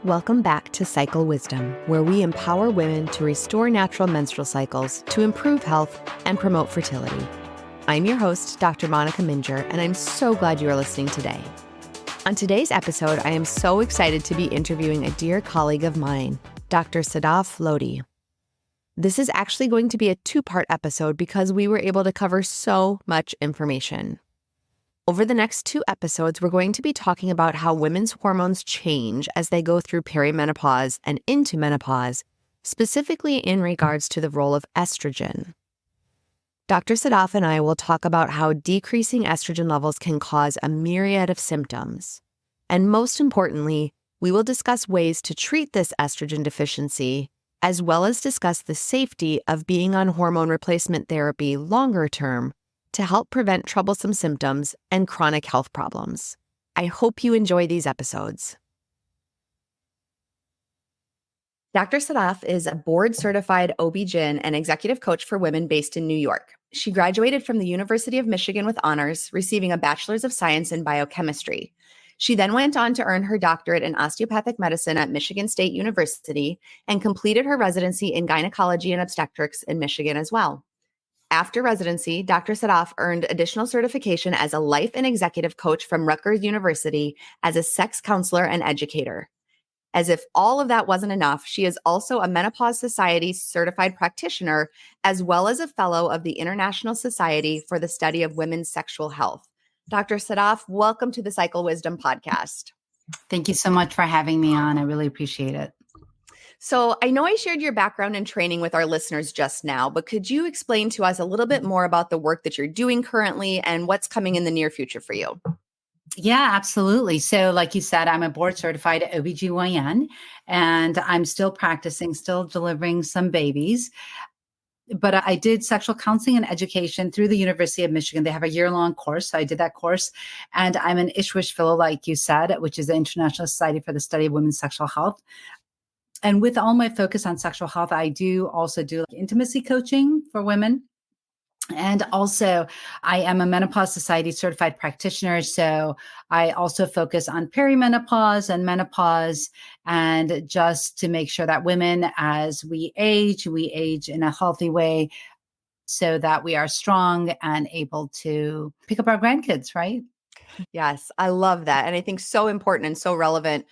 Welcome back to Cycle Wisdom, where we empower women to restore natural menstrual cycles to improve health and promote fertility. I'm your host, Dr. Monica Minger, and I'm so glad you are listening today. On today's episode, I am so excited to be interviewing a dear colleague of mine, Dr. Sadaf Lodhi. This is actually going to be a two-part episode because we were able to cover so much information. Over the next two episodes, we're going to be talking about how women's hormones change as they go through perimenopause and into menopause, specifically in regards to the role of estrogen. Dr. Sadaf and I will talk about how decreasing estrogen levels can cause a myriad of symptoms. And most importantly, we will discuss ways to treat this estrogen deficiency, as well as discuss the safety of being on hormone replacement therapy longer term to help prevent troublesome symptoms and chronic health problems. I hope you enjoy these episodes. Dr. Sadaf is a board-certified OB-GYN and executive coach for women based in New York. She graduated from the University of Michigan with honors, receiving a bachelor's of science in biochemistry. She then went on to earn her doctorate in osteopathic medicine at Michigan State University and completed her residency in gynecology and obstetrics in Michigan as well. After residency, Dr. Sadaf earned additional certification as a life and executive coach from Rutgers University as a sex counselor and educator. As if all of that wasn't enough, she is also a Menopause Society certified practitioner, as well as a fellow of the International Society for the Study of Women's Sexual Health. Dr. Sadaf, welcome to the Cycle Wisdom podcast. Thank you so much for having me on. I really appreciate it. So I know I shared your background and training with our listeners just now, but could you explain to us a little bit more about the work that you're doing currently and what's coming in the near future for you? Yeah, absolutely. So like you said, I'm a board certified OBGYN and I'm still practicing, still delivering some babies. But I did sexual counseling and education through the University of Michigan. They have a year-long course. So I did that course. And I'm an ISHWSH fellow, like you said, which is the International Society for the Study of Women's Sexual Health. And with all my focus on sexual health, I do also do intimacy coaching for women. And also, I am a Menopause Society certified practitioner. So I also focus on perimenopause and menopause, and just to make sure that women, as we age in a healthy way so that we are strong and able to pick up our grandkids, right? Yes, I love that. And I think so important and so relevant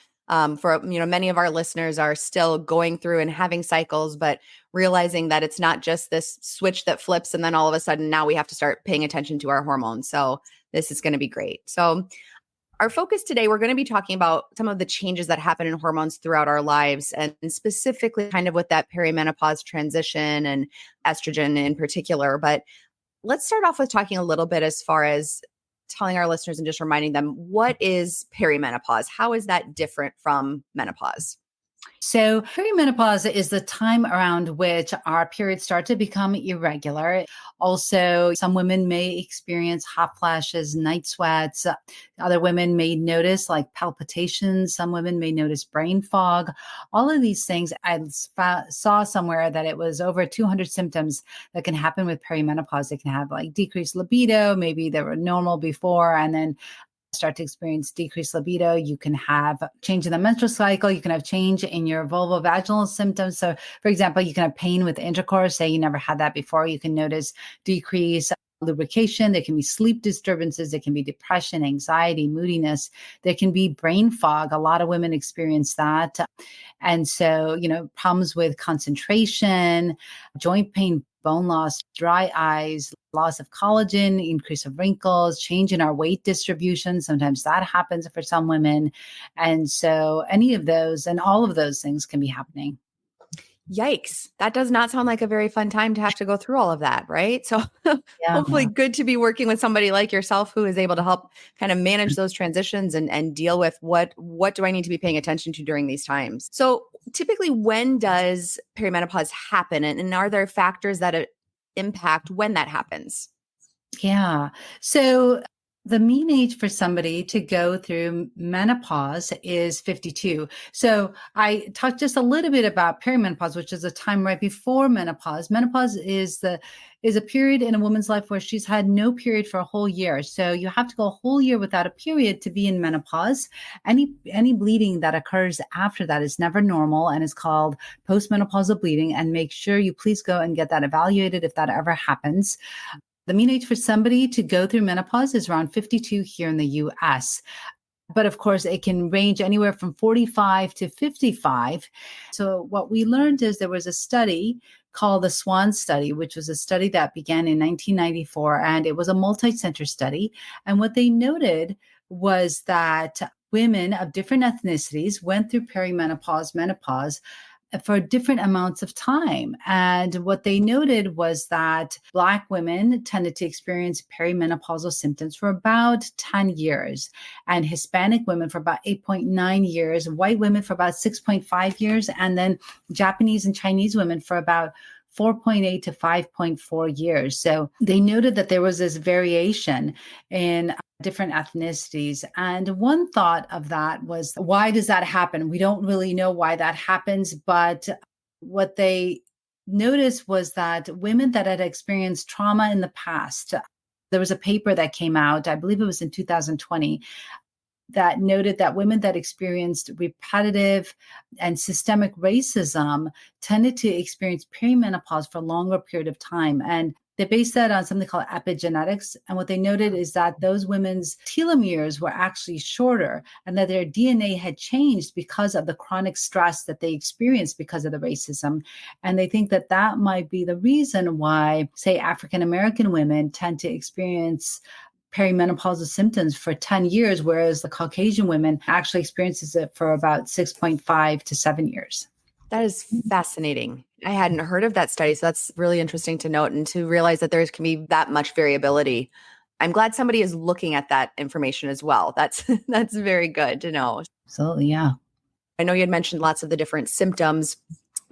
for, many of our listeners are still going through and having cycles, but realizing that it's not just this switch that flips and then all of a sudden now we have to start paying attention to our hormones. So this is going to be great. So our focus today, we're going to be talking about some of the changes that happen in hormones throughout our lives, and specifically kind of with that perimenopause transition and estrogen in particular. But let's start off with talking a little bit as far as telling our listeners and just reminding them, what is perimenopause? How is that different from menopause? So perimenopause is the time around which our periods start to become irregular. Also, some women may experience hot flashes, night sweats. Other women may notice like palpitations. Some women may notice brain fog. All of these things, I saw somewhere that it was over 200 symptoms that can happen with perimenopause. They can have like decreased libido. Maybe they were normal before and then start to experience decreased libido. You can have change in the menstrual cycle. You can have change in your vulvovaginal symptoms. So, for example, you can have pain with intercourse. Say you never had that before. You can notice decreased lubrication. There can be sleep disturbances. There can be depression, anxiety, moodiness. There can be brain fog. A lot of women experience that. And so, problems with concentration, joint pain, bone loss, dry eyes, loss of collagen, increase of wrinkles, change in our weight distribution. Sometimes that happens for some women. And so any of those and all of those things can be happening. Yikes. That does not sound like a very fun time to have to go through all of that, right? So hopefully good to be working with somebody like yourself who is able to help kind of manage those transitions and deal with what do I need to be paying attention to during these times. So typically, when does perimenopause happen? And are there factors that impact when that happens? Yeah. So The mean age for somebody to go through menopause is 52. So I talked just a little bit about perimenopause, which is a time right before menopause. Menopause is a period in a woman's life where she's had no period for a whole year. So you have to go a whole year without a period to be in menopause. Any bleeding that occurs after that is never normal and is called postmenopausal bleeding. And make sure you please go and get that evaluated if that ever happens. The mean age for somebody to go through menopause is around 52 here in the US. But of course, it can range anywhere from 45 to 55. So, what we learned is there was a study called the SWAN study, which was a study that began in 1994, and it was a multi center study. And what they noted was that women of different ethnicities went through perimenopause, menopause for different amounts of time. And what they noted was that Black women tended to experience perimenopausal symptoms for about 10 years, and Hispanic women for about 8.9 years, white women for about 6.5 years, and then Japanese and Chinese women for about 4.8 to 5.4 years. So they noted that there was this variation in different ethnicities. And one thought of that was, why does that happen? We don't really know why that happens, but what they noticed was that women that had experienced trauma in the past, there was a paper that came out, I believe it was in 2020, that noted that women that experienced repetitive and systemic racism tended to experience perimenopause for a longer period of time. And they based that on something called epigenetics. And what they noted is that those women's telomeres were actually shorter and that their DNA had changed because of the chronic stress that they experienced because of the racism. And they think that that might be the reason why, say, African American women tend to experience perimenopausal symptoms for 10 years, whereas the Caucasian women actually experiences it for about 6.5 to 7 years. That is fascinating. I hadn't heard of that study, so that's really interesting to note and to realize that there can be that much variability. I'm glad somebody is looking at that information as well. That's very good to know. Absolutely, yeah. I know you had mentioned lots of the different symptoms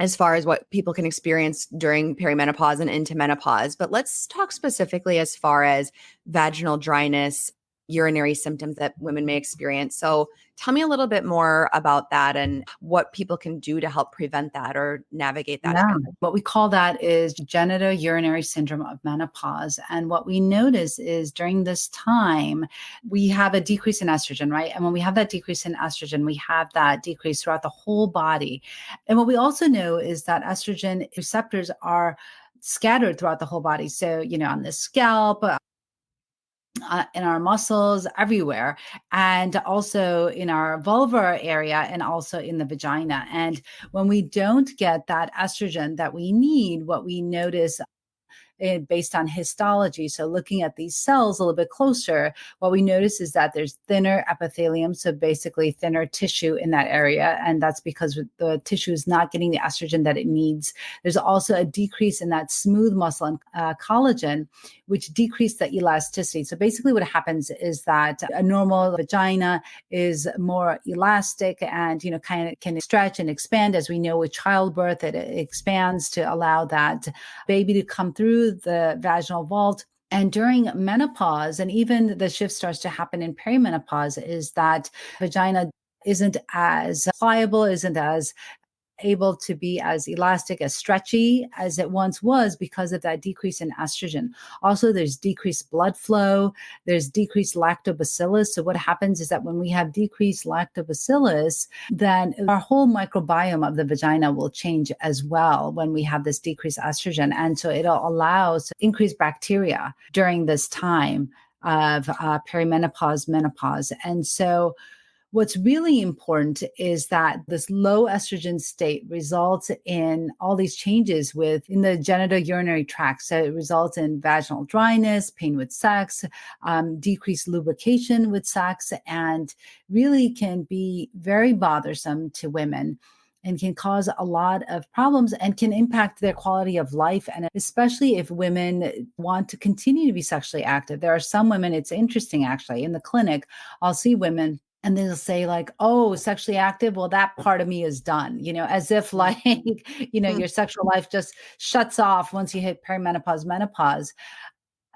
as far as what people can experience during perimenopause and into menopause, but let's talk specifically as far as vaginal dryness, urinary symptoms that women may experience. So tell me a little bit more about that and what people can do to help prevent that or navigate that. Yeah. What we call that is genitourinary syndrome of menopause. And what we notice is during this time, we have a decrease in estrogen, right? And when we have that decrease in estrogen, we have that decrease throughout the whole body. And what we also know is that estrogen receptors are scattered throughout the whole body. So, on the scalp, in our muscles, everywhere, and also in our vulvar area and also in the vagina. And when we don't get that estrogen that we need, what we notice based on histology. So looking at these cells a little bit closer, what we notice is that there's thinner epithelium, so basically thinner tissue in that area. And that's because the tissue is not getting the estrogen that it needs. There's also a decrease in that smooth muscle and collagen, which decrease the elasticity. So basically what happens is that a normal vagina is more elastic and, kind of can stretch and expand. As we know with childbirth, it expands to allow that baby to come through the vaginal vault. And during menopause, and even the shift starts to happen in perimenopause, is that vagina isn't as pliable, isn't as able to be as elastic, as stretchy as it once was because of that decrease in estrogen. Also, there's decreased blood flow, there's decreased lactobacillus. So what happens is that when we have decreased lactobacillus, then our whole microbiome of the vagina will change as well when we have this decreased estrogen. And so it'll allow increased bacteria during this time of perimenopause, menopause. And so what's really important is that this low estrogen state results in all these changes in the genitourinary tract. So it results in vaginal dryness, pain with sex, decreased lubrication with sex, and really can be very bothersome to women and can cause a lot of problems and can impact their quality of life. And especially if women want to continue to be sexually active. There are some women, it's interesting actually, in the clinic, I'll see women and they'll say like, oh, sexually active, well, that part of me is done, as if like, your sexual life just shuts off once you hit perimenopause, menopause.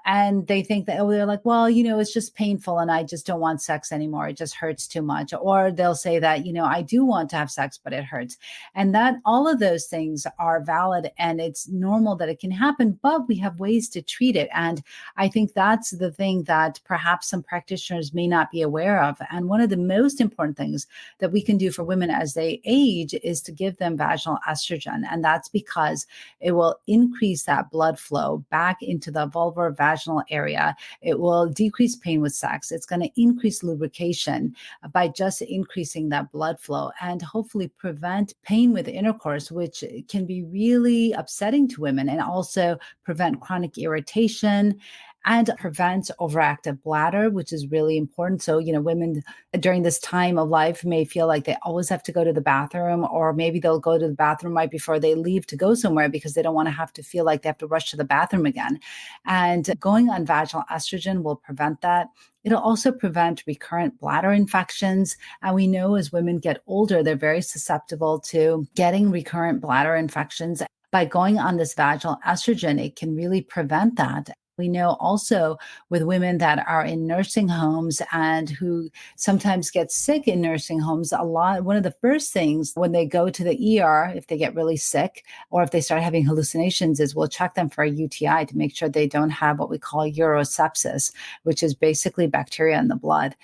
And they think that, oh, they're like, well, it's just painful and I just don't want sex anymore. It just hurts too much. Or they'll say that, I do want to have sex, but it hurts. And that all of those things are valid and it's normal that it can happen, but we have ways to treat it. And I think that's the thing that perhaps some practitioners may not be aware of. And one of the most important things that we can do for women as they age is to give them vaginal estrogen. And that's because it will increase that blood flow back into the vulvar vaginal area. It will decrease pain with sex. It's going to increase lubrication by just increasing that blood flow and hopefully prevent pain with intercourse, which can be really upsetting to women, and also prevent chronic irritation and prevent overactive bladder, which is really important. So, women during this time of life may feel like they always have to go to the bathroom, or maybe they'll go to the bathroom right before they leave to go somewhere because they don't want to have to feel like they have to rush to the bathroom again. And going on vaginal estrogen will prevent that. It'll also prevent recurrent bladder infections. And we know as women get older, they're very susceptible to getting recurrent bladder infections. By going on this vaginal estrogen, it can really prevent that. We know also with women that are in nursing homes and who sometimes get sick in nursing homes, one of the first things when they go to the ER, if they get really sick or if they start having hallucinations, is we'll check them for a UTI to make sure they don't have what we call urosepsis, which is basically bacteria in the blood.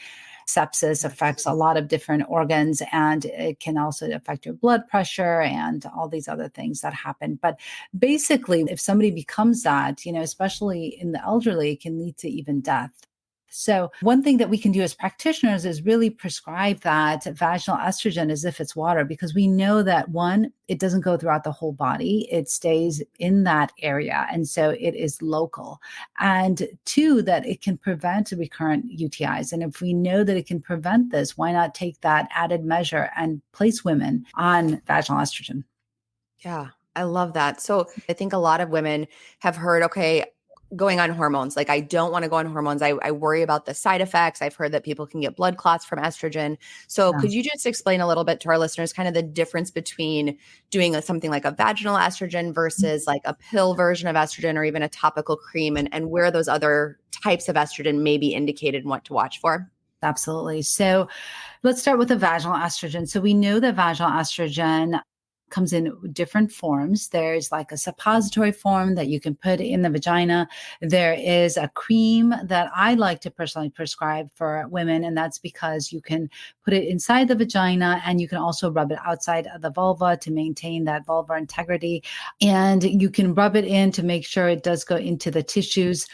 Sepsis affects a lot of different organs, and it can also affect your blood pressure and all these other things that happen. But basically, if somebody becomes that, especially in the elderly, it can lead to even death. So one thing that we can do as practitioners is really prescribe that vaginal estrogen as if it's water, because we know that one, it doesn't go throughout the whole body. It stays in that area. And so it is local. And two, that it can prevent recurrent UTIs. And if we know that it can prevent this, why not take that added measure and place women on vaginal estrogen? Yeah, I love that. So I think a lot of women have heard, okay, going on hormones. Like, I don't want to go on hormones. I worry about the side effects. I've heard that people can get blood clots from estrogen. So Yeah. could you just explain a little bit to our listeners kind of the difference between doing something like a vaginal estrogen versus like a pill version of estrogen, or even a topical cream, and where those other types of estrogen may be indicated and what to watch for? Absolutely. So let's start with the vaginal estrogen. So we know that vaginal estrogen comes in different forms. There's like a suppository form that you can put in the vagina. There is a cream that I like to personally prescribe for women, and that's because you can put it inside the vagina and you can also rub it outside of the vulva to maintain that vulvar integrity. And you can rub it in to make sure it does go into the tissues.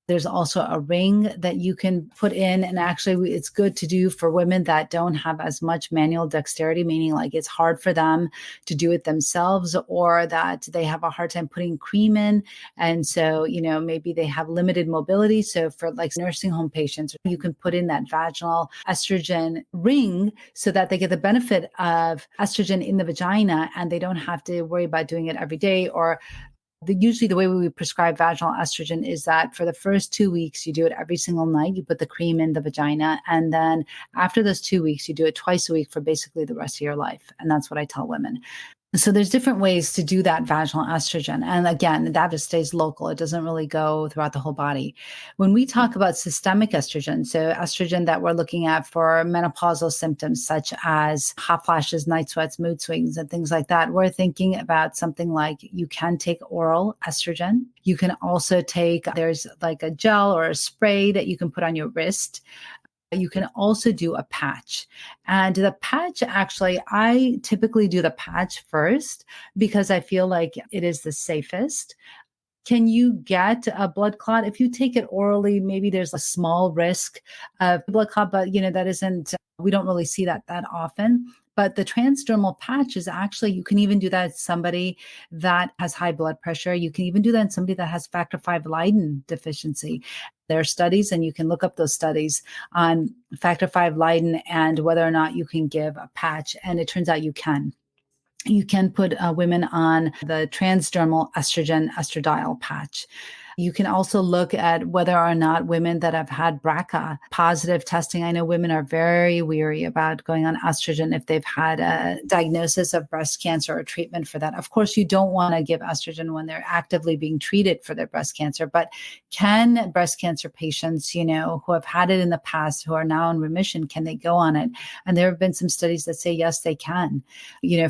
There's also a ring that you can put in. And actually, it's good to do for women that don't have as much manual dexterity, meaning like it's hard for them to do it themselves, or that they have a hard time putting cream in. And so, maybe they have limited mobility. So for like nursing home patients, you can put in that vaginal estrogen ring so that they get the benefit of estrogen in the vagina and they don't have to worry about doing it every day. Or usually the way we prescribe vaginal estrogen is that for the first 2 weeks, you do it every single night. You put the cream in the vagina. And then after those 2 weeks, you do it twice a week for basically the rest of your life. And that's what I tell women. So there's different ways to do that vaginal estrogen. And again, that just stays local. It doesn't really go throughout the whole body. When we talk about systemic estrogen, so estrogen that we're looking at for menopausal symptoms such as hot flashes, night sweats, mood swings, and things like that, we're thinking about something like you can take oral estrogen. You can also there's like a gel or a spray that you can put on your wrist. You can also do a patch. And the patch, actually, I typically do the patch first because I feel like it is the safest. Can you get a blood clot? If you take it orally, maybe there's a small risk of blood clot, but we don't really see that often. But the transdermal patch is actually, you can even do that in somebody that has high blood pressure. You can even do that in somebody that has factor V Leiden deficiency. There are studies, and you can look up those studies on factor V Leiden and whether or not you can give a patch. And it turns out you can. You can put women on the transdermal estrogen estradiol patch. You can also look at whether or not women that have had BRCA positive testing. I know women are very weary about going on estrogen if they've had a diagnosis of breast cancer or treatment for that. Of course, you don't want to give estrogen when they're actively being treated for their breast cancer, but can breast cancer patients, who have had it in the past, who are now in remission, can they go on it? And there have been some studies that say, yes, they can,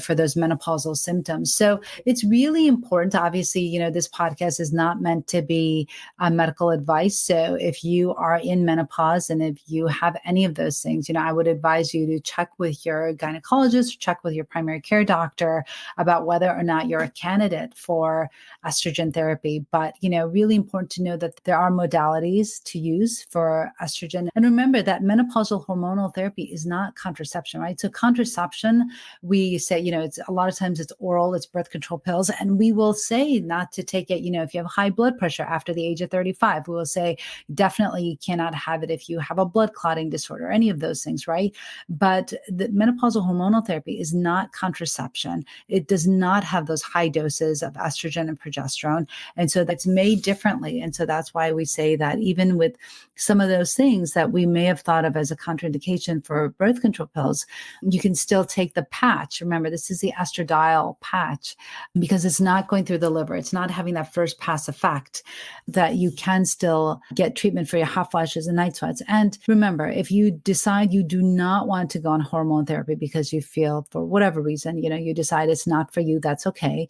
for those menopausal symptoms. So it's really important. Obviously, this podcast is not meant to be medical advice. So if you are in menopause and if you have any of those things, I would advise you to check with your gynecologist or check with your primary care doctor about whether or not you're a candidate for estrogen therapy. But, really important to know that there are modalities to use for estrogen. And remember that menopausal hormonal therapy is not contraception, right? So contraception, we say, it's a lot of times it's oral, it's birth control pills. And we will say not to take it, if you have high blood pressure after the age of 35, we will say definitely you cannot have it if you have a blood clotting disorder, any of those things, right? But the menopausal hormonal therapy is not contraception. It does not have those high doses of estrogen and progesterone. And so that's made differently. And so that's why we say that even with some of those things that we may have thought of as a contraindication for birth control pills, you can still take the patch. Remember, this is the estradiol patch because it's not going through the liver. It's not having that first pass effect, that you can still get treatment for your hot flashes and night sweats. And remember, if you decide you do not want to go on hormone therapy because you feel for whatever reason, you decide it's not for you, that's okay.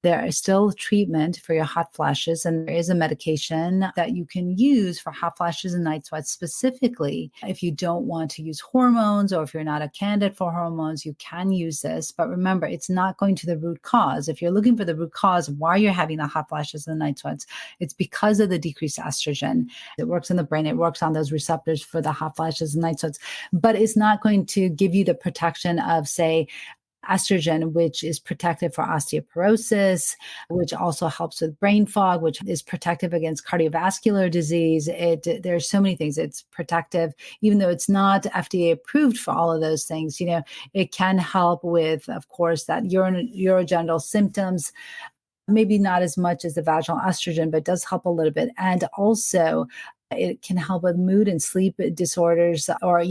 There is still treatment for your hot flashes, and there is a medication that you can use for hot flashes and night sweats specifically. If you don't want to use hormones or if you're not a candidate for hormones, you can use this. But remember, it's not going to the root cause. If you're looking for the root cause of why you're having the hot flashes and night sweats, it's because of the decreased estrogen. It works in the brain. It works on those receptors for the hot flashes and night sweats. But it's not going to give you the protection of, say, estrogen, which is protective for osteoporosis, which also helps with brain fog, which is protective against cardiovascular disease. There's so many things. It's protective, even though it's not FDA approved for all of those things. It can help with, of course, that urogenital symptoms. Maybe not as much as the vaginal estrogen, but it does help a little bit. And also it can help with mood and sleep disorders, or,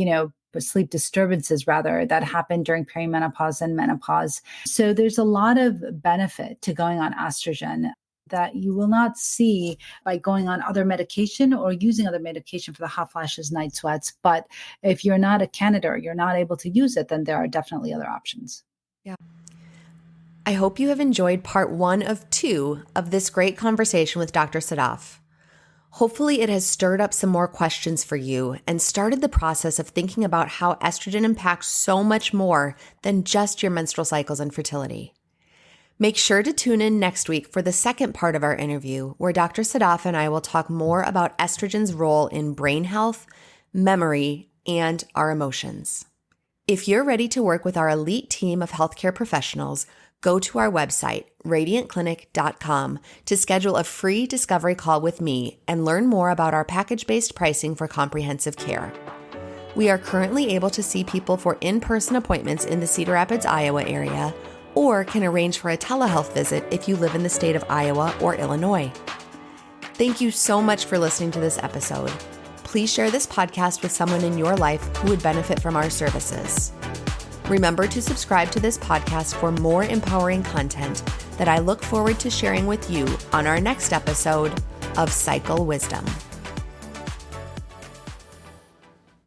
sleep disturbances rather, that happen during perimenopause and menopause. So there's a lot of benefit to going on estrogen that you will not see by going on other medication or using other medication for the hot flashes, night sweats. But if you're not a candidate or you're not able to use it, then there are definitely other options. Yeah. I hope you have enjoyed part 1 of 2 of this great conversation with Dr. Sadaf. Hopefully it has stirred up some more questions for you and started the process of thinking about how estrogen impacts so much more than just your menstrual cycles and fertility. Make sure to tune in next week for the second part of our interview, where Dr. Sadaf and I will talk more about estrogen's role in brain health, memory, and our emotions. If you're ready to work with our elite team of healthcare professionals, go to our website, radiantclinic.com, to schedule a free discovery call with me and learn more about our package-based pricing for comprehensive care. We are currently able to see people for in-person appointments in the Cedar Rapids, Iowa area, or can arrange for a telehealth visit if you live in the state of Iowa or Illinois. Thank you so much for listening to this episode. Please share this podcast with someone in your life who would benefit from our services. Remember to subscribe to this podcast for more empowering content that I look forward to sharing with you on our next episode of Cycle Wisdom.